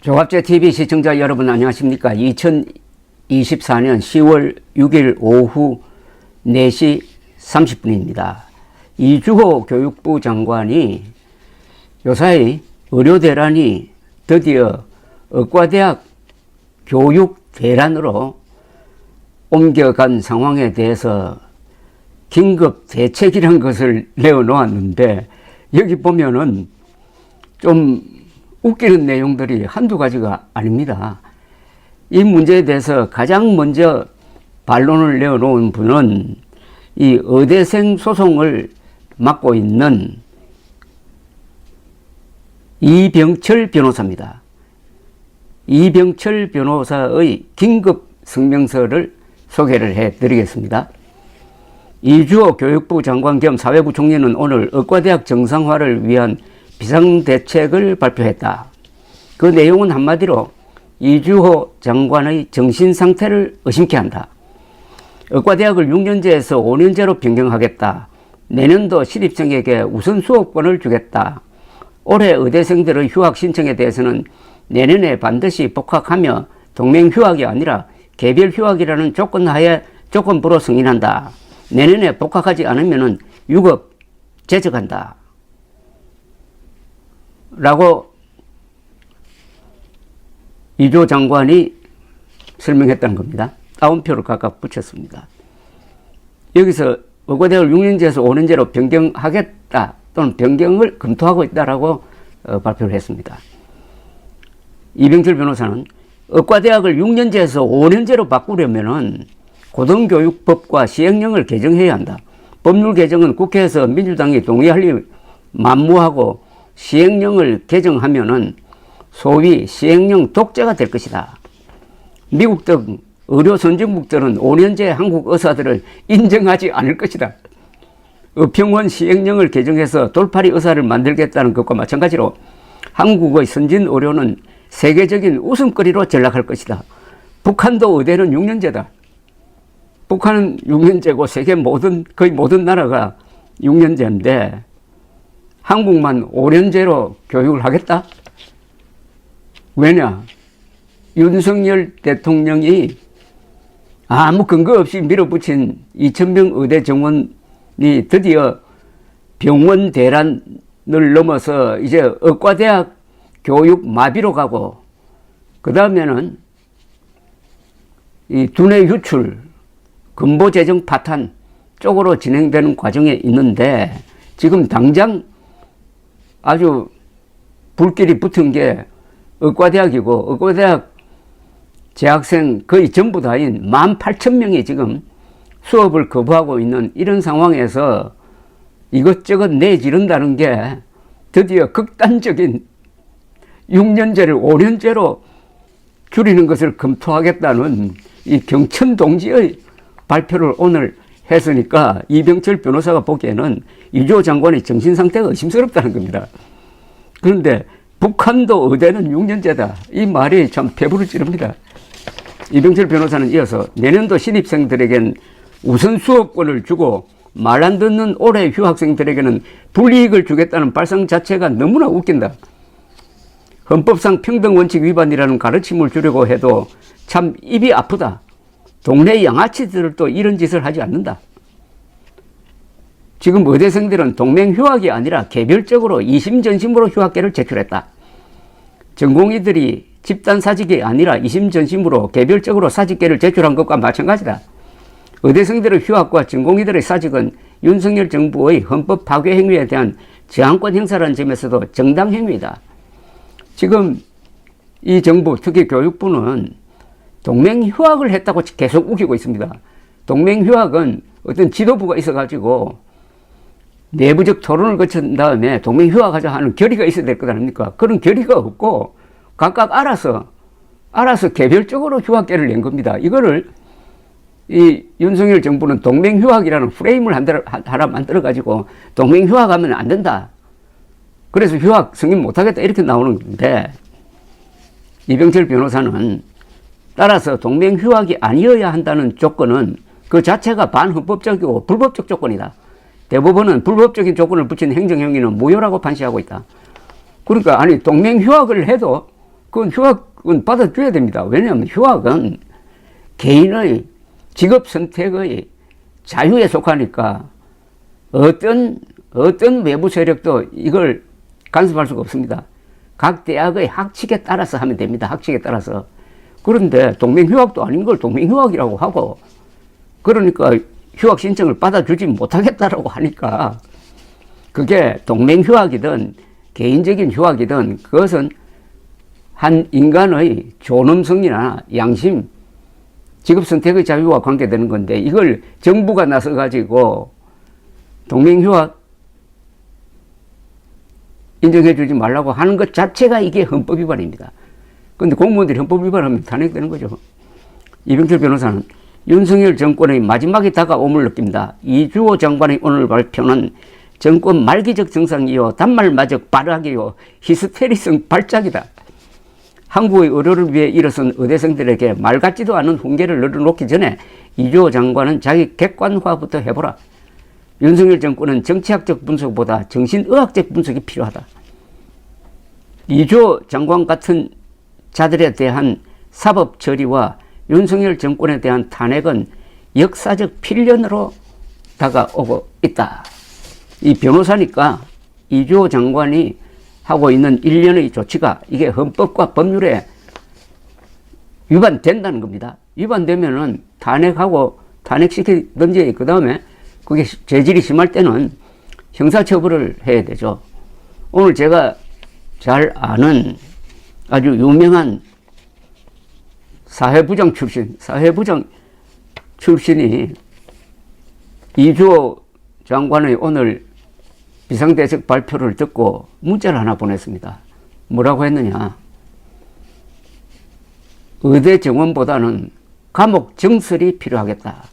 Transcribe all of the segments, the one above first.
조갑제TV 시청자 여러분 안녕하십니까. 2024년 10월 6일 오후 4시 30분입니다. 이주호 교육부 장관이 요사이 의료대란이 드디어 의과대학 교육대란으로 옮겨간 상황에 대해서 긴급 대책이라는 것을 내어놓았는데, 여기 보면은 좀 웃기는 내용들이 한두 가지가 아닙니다. 이 문제에 대해서 가장 먼저 반론을 내어놓은 분은 이 의대생 소송을 맡고 있는 이병철 변호사입니다. 이병철 변호사의 긴급 성명서를 소개를 해드리겠습니다. 이주호 교육부 장관 겸 사회부 총리는 오늘 의과대학 정상화를 위한 비상대책을 발표했다. 그 내용은 한마디로 이주호 장관의 정신상태를 의심케 한다. 의과대학을 6년제에서 5년제로 변경하겠다. 내년도 신입생에게 우선 수업권을 주겠다. 올해 의대생들의 휴학 신청에 대해서는 내년에 반드시 복학하며 동맹휴학이 아니라 개별 휴학이라는 조건하에 조건부로 승인한다. 내년에 복학하지 않으면 유급 제적한다. 라고 이주호 장관이 설명했다는 겁니다. 따옴표를 각각 붙였습니다. 여기서 의과대학을 6년제에서 5년제로 변경하겠다 또는 변경을 검토하고 있다라고 발표를 했습니다. 이병철 변호사는 의과대학을 6년제에서 5년제로 바꾸려면은 고등교육법과 시행령을 개정해야 한다. 법률 개정은 국회에서 민주당이 동의할 리 만무하고 시행령을 개정하면은 소위 시행령 독재가 될 것이다. 미국 등 의료 선진국들은 5년제 한국 의사들을 인정하지 않을 것이다. 의평원 시행령을 개정해서 돌팔이 의사를 만들겠다는 것과 마찬가지로 한국의 선진 의료는 세계적인 웃음거리로 전락할 것이다. 북한도 의대는 6년제다. 북한은 6년제고 세계 거의 모든 나라가 6년제인데 한국만 5년제로 교육을 하겠다? 왜냐? 윤석열 대통령이 아무 근거 없이 밀어붙인 2,000명 의대 정원이 드디어 병원 대란을 넘어서 이제 의과대학 교육 마비로 가고, 그 다음에는 이 두뇌 유출, 근보재정 파탄 쪽으로 진행되는 과정에 있는데, 지금 당장 아주 불길이 붙은 게 의과대학이고, 의과대학 재학생 거의 전부 다인 18,000명이 지금 수업을 거부하고 있는 이런 상황에서 이것저것 내지른다는 게 드디어 극단적인 6년제를 5년제로 줄이는 것을 검토하겠다는 이 경천동지의 발표를 오늘 했으니까 이병철 변호사가 보기에는 이주호 장관의 정신상태가 의심스럽다는 겁니다. 그런데 북한도 의대는 6년제다. 이 말이 참 배부를 찌릅니다. 이병철 변호사는 이어서 내년도 신입생들에겐 우선 수업권을 주고 말 안 듣는 올해 휴학생들에게는 불이익을 주겠다는 발상 자체가 너무나 웃긴다. 헌법상 평등원칙 위반이라는 가르침을 주려고 해도 참 입이 아프다. 동네 양아치들도 이런 짓을 하지 않는다. 지금 의대생들은 동맹휴학이 아니라 개별적으로 이심전심으로 휴학계를 제출했다. 전공의들이 집단 사직이 아니라 이심전심으로 개별적으로 사직계를 제출한 것과 마찬가지다. 의대생들의 휴학과 전공의들의 사직은 윤석열 정부의 헌법 파괴 행위에 대한 저항권 행사라는 점에서도 정당 행위이다. 지금 이 정부, 특히 교육부는 동맹휴학을 했다고 계속 우기고 있습니다. 동맹휴학은 어떤 지도부가 있어가지고 내부적 토론을 거친 다음에 동맹휴학하자 하는 결의가 있어야 될 것 아닙니까? 그런 결의가 없고 각각 알아서 개별적으로 휴학계를 낸 겁니다. 이거를 이 윤석열 정부는 동맹휴학이라는 프레임을 하나 만들어가지고 동맹휴학하면 안 된다. 그래서 휴학 승인 못하겠다 이렇게 나오는 건데, 이병철 변호사는 따라서 동맹휴학이 아니어야 한다는 조건은 그 자체가 반헌법적이고 불법적 조건이다. 대법원은 불법적인 조건을 붙인 행정행위는 무효라고 판시하고 있다. 그러니까 아니 동맹휴학을 해도 그건 휴학은 받아줘야 됩니다. 왜냐하면 휴학은 개인의 직업 선택의 자유에 속하니까 어떤 외부 세력도 이걸 간섭할 수가 없습니다. 각 대학의 학칙에 따라서 하면 됩니다. 학칙에 따라서. 그런데 동맹휴학도 아닌 걸 동맹휴학이라고 하고, 그러니까 휴학 신청을 받아주지 못하겠다라고 하니까, 그게 동맹휴학이든 개인적인 휴학이든 그것은 한 인간의 존엄성이나 양심, 직업 선택의 자유와 관계되는 건데, 이걸 정부가 나서가지고 동맹휴학 인정해주지 말라고 하는 것 자체가 이게 헌법 위반입니다. 그런데 공무원들이 헌법 위반하면 탄핵되는 거죠. 이병철 변호사는 윤석열 정권의 마지막에 다가옴을 느낀다. 이주호 장관의 오늘 발표는 정권 말기적 정상이요, 단말마적 발악이요, 히스테리성 발작이다. 한국의 의료를 위해 일어선 의대생들에게 말 같지도 않은 훈계를 늘어놓기 전에 이주호 장관은 자기 객관화부터 해보라. 윤석열 정권은 정치학적 분석보다 정신의학적 분석이 필요하다. 이주호 장관 같은 자들에 대한 사법 처리와 윤석열 정권에 대한 탄핵은 역사적 필연으로 다가오고 있다. 이 변호사니까 이주호 장관이 하고 있는 일련의 조치가 이게 헌법과 법률에 위반된다는 겁니다. 위반되면은 탄핵시키든지 그 다음에 그게 죄질이 심할 때는 형사처벌을 해야 되죠. 오늘 제가 잘 아는 아주 유명한 사회부장 출신이 이주호 장관의 오늘 비상대책 발표를 듣고 문자를 하나 보냈습니다. 뭐라고 했느냐. 의대 정원보다는 감옥 정설이 필요하겠다.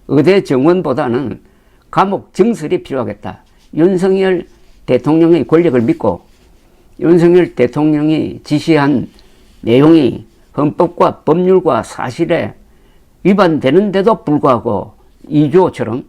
의대 정원보다는 감옥 정설이 필요하겠다. 윤석열 대통령의 권력을 믿고 윤석열 대통령이 지시한 내용이 헌법과 법률과 사실에 위반되는데도 불구하고 이주호처럼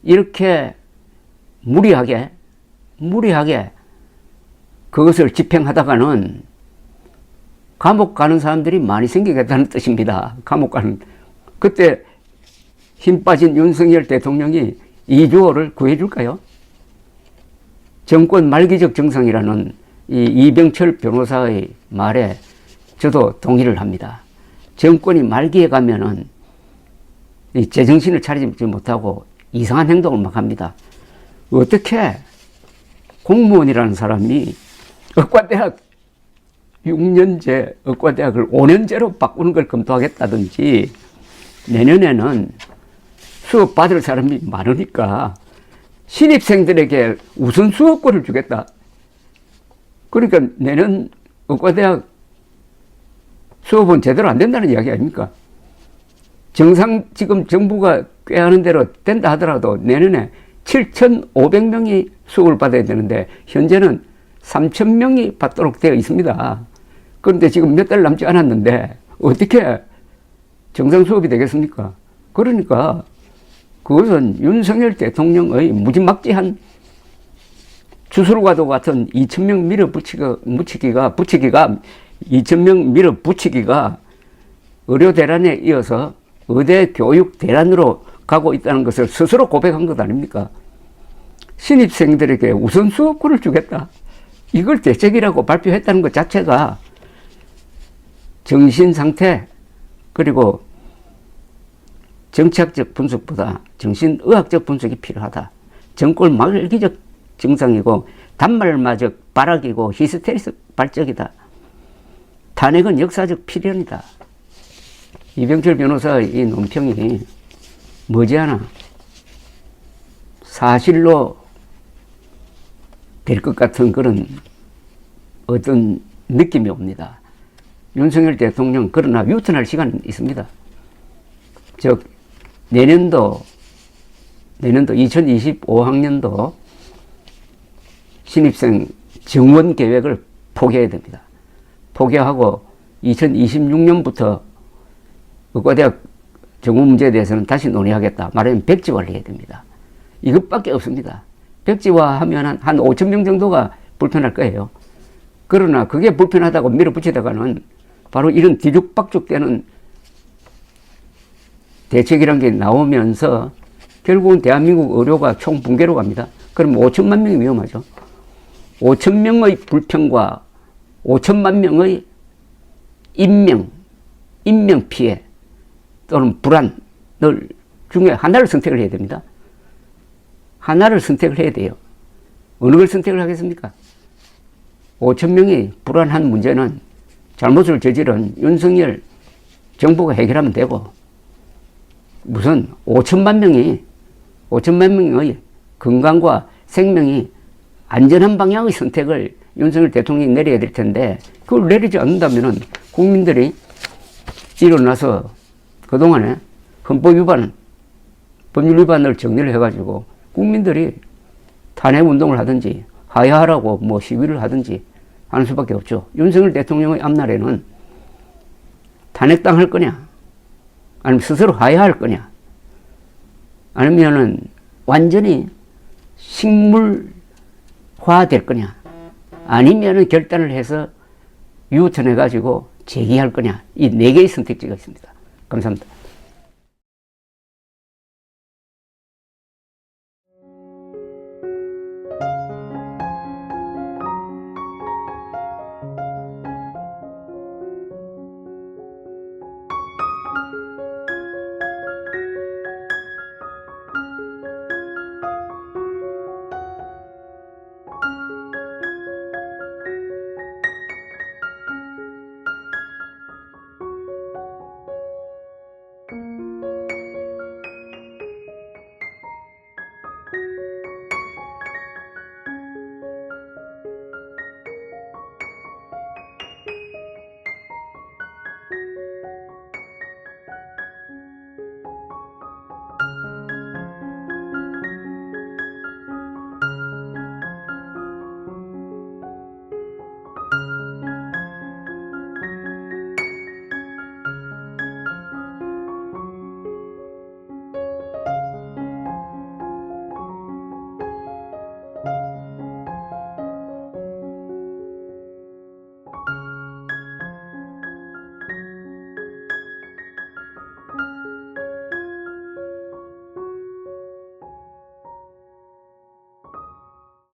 이렇게 무리하게 그것을 집행하다가는 감옥 가는 사람들이 많이 생기겠다는 뜻입니다. 감옥 가는. 그때 힘 빠진 윤석열 대통령이 이주호를 구해줄까요? 정권 말기적 정상이라는 이 이병철 변호사의 말에 저도 동의를 합니다. 정권이 말기에 가면은 이 제정신을 차리지 못하고 이상한 행동을 막 합니다. 어떻게 공무원이라는 사람이 의과대학 6년제 의과대학을 5년제로 바꾸는 걸 검토하겠다든지, 내년에는 수업 받을 사람이 많으니까 신입생들에게 우선 수업권을 주겠다. 그러니까 내년 의과대학 수업은 제대로 안 된다는 이야기 아닙니까? 지금 정부가 꾀하는 대로 된다 하더라도 내년에 7,500명이 수업을 받아야 되는데 현재는 3,000명이 받도록 되어 있습니다. 그런데 지금 몇 달 남지 않았는데 어떻게 정상 수업이 되겠습니까? 그러니까 그것은 윤석열 대통령의 무지막지한 주술과도 같은 2,000명 밀어붙이기가 2,000명 밀어붙이기가 의료 대란에 이어서 의대 교육 대란으로 가고 있다는 것을 스스로 고백한 것 아닙니까? 신입생들에게 우선 수업권을 주겠다. 이걸 대책이라고 발표했다는 것 자체가 정신 상태 그리고 정치학적 분석보다 정신의학적 분석이 필요하다. 정권 말기적 증상이고 단말마적 발악이고 히스테리스 발적이다. 탄핵은 역사적 필연이다. 이병철 변호사의 이 논평이 머지않아 사실로 될 것 같은 그런 어떤 느낌이 옵니다. 윤석열 대통령 그러나 유턴할 시간은 있습니다. 즉 내년도 2025학년도 신입생 정원 계획을 포기해야 됩니다. 포기하고 2026년부터 의과대학 정원 문제에 대해서는 다시 논의하겠다. 말하면 백지화를 해야 됩니다. 이것밖에 없습니다. 백지화하면 한 5,000명 정도가 불편할 거예요. 그러나 그게 불편하다고 밀어붙이다가는 바로 이런 뒤죽박죽되는 대책이란 게 나오면서 결국은 대한민국 의료가 총붕괴로 갑니다. 그럼 5천만 명이 위험하죠. 5천 명의 불평과 5천만 명의 인명 피해 또는 불안을 중에 하나를 선택을 해야 됩니다. 하나를 선택을 해야 돼요. 어느 걸 선택을 하겠습니까? 5천 명이 불안한 문제는 잘못을 저지른 윤석열 정부가 해결하면 되고, 무슨 5천만 명의 건강과 생명이 안전한 방향의 선택을 윤석열 대통령이 내려야 될 텐데, 그걸 내리지 않는다면은 국민들이 일어나서 그동안에 헌법 위반, 법률 위반을 정리를 해가지고 국민들이 탄핵 운동을 하든지 하야하라고 뭐 시위를 하든지 하는 수밖에 없죠. 윤석열 대통령의 앞날에는 탄핵당할 거냐, 아니면 스스로 하야할 거냐, 아니면은 완전히 식물화 될 거냐, 아니면은 결단을 해서 유턴해가지고 재기할 거냐, 이 네 개의 선택지가 있습니다. 감사합니다.